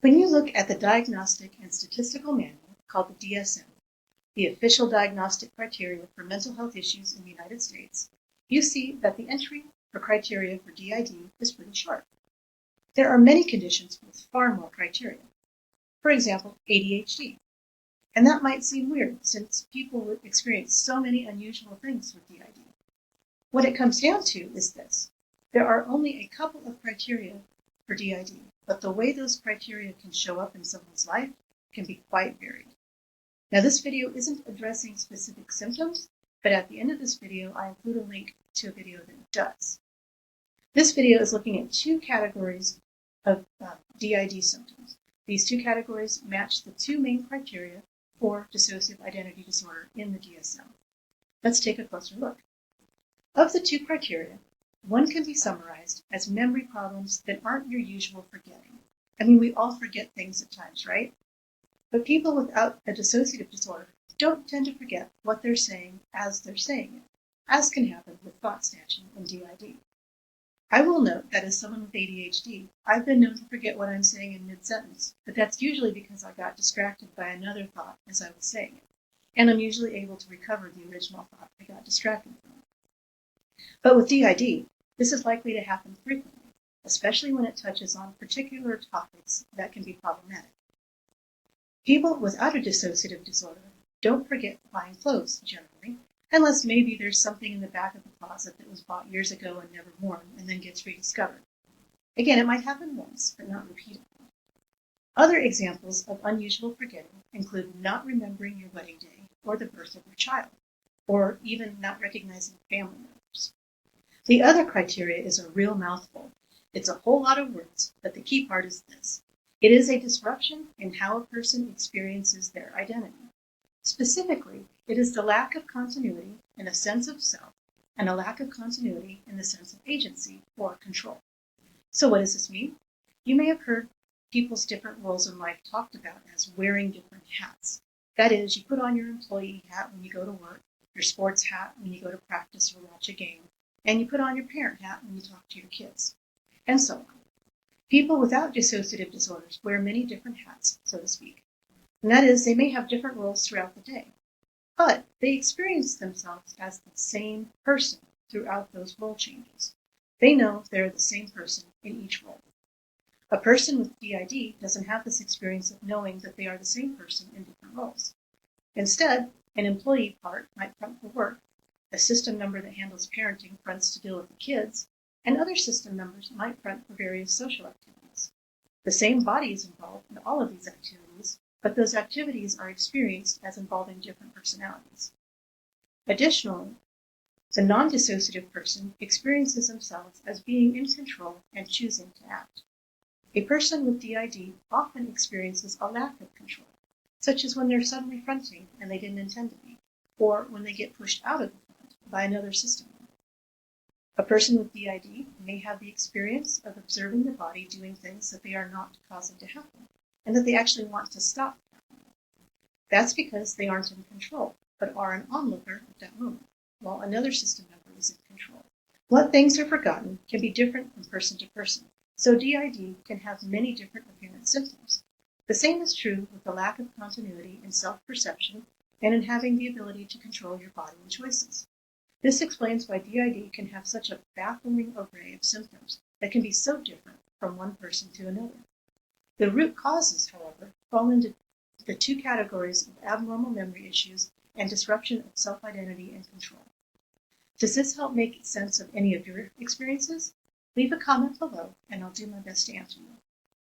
When you look at the Diagnostic and Statistical Manual, called the DSM, the official diagnostic criteria for mental health issues in the United States, you see that the entry for criteria for DID is pretty short. There are many conditions with far more criteria. For example, ADHD. And that might seem weird since people experience so many unusual things with DID. What it comes down to is this. There are only a couple of criteria for DID, but the way those criteria can show up in someone's life can be quite varied. Now, this video isn't addressing specific symptoms, but at the end of this video, I include a link to a video that does. This video is looking at two categories of DID symptoms. These two categories match the two main criteria for dissociative identity disorder in the DSM. Let's take a closer look. Of the two criteria, one can be summarized as memory problems that aren't your usual forgetting. I mean, we all forget things at times, right? But people without a dissociative disorder don't tend to forget what they're saying as they're saying it, as can happen with thought snatching and DID. I will note that as someone with ADHD, I've been known to forget what I'm saying in mid-sentence, but that's usually because I got distracted by another thought as I was saying it, and I'm usually able to recover the original thought I got distracted from. But with DID, this is likely to happen frequently, especially when it touches on particular topics that can be problematic. People without a dissociative disorder don't forget buying clothes, generally, unless maybe there's something in the back of the closet that was bought years ago and never worn and then gets rediscovered. Again, it might happen once, but not repeatedly. Other examples of unusual forgetting include not remembering your wedding day or the birth of your child, or even not recognizing family members. The other criteria is a real mouthful. It's a whole lot of words, but the key part is this. It is a disruption in how a person experiences their identity. Specifically, it is the lack of continuity in a sense of self and a lack of continuity in the sense of agency or control. So what does this mean? You may have heard people's different roles in life talked about as wearing different hats. That is, you put on your employee hat when you go to work, your sports hat when you go to practice or watch a game, and you put on your parent hat when you talk to your kids, and so on. People without dissociative disorders wear many different hats, so to speak. And that is, they may have different roles throughout the day, but they experience themselves as the same person throughout those role changes. They know they're the same person in each role. A person with DID doesn't have this experience of knowing that they are the same person in different roles. Instead, an employee part might front for work, a system member that handles parenting fronts to deal with the kids, and other system members might front for various social activities. The same body is involved in all of these activities, but those activities are experienced as involving different personalities. Additionally, the non-dissociative person experiences themselves as being in control and choosing to act. A person with DID often experiences a lack of control, such as when they're suddenly fronting and they didn't intend to be, or when they get pushed out of the front by another system member. A person with DID may have the experience of observing the body doing things that they are not causing to happen, and that they actually want to stop happening. That's because they aren't in control, but are an onlooker at that moment, while another system member is in control. What things are forgotten can be different from person to person, so DID can have many different apparent symptoms. The same is true with the lack of continuity in self-perception and in having the ability to control your body and choices. This explains why DID can have such a baffling array of symptoms that can be so different from one person to another. The root causes, however, fall into the two categories of abnormal memory issues and disruption of self-identity and control. Does this help make sense of any of your experiences? Leave a comment below, and I'll do my best to answer them.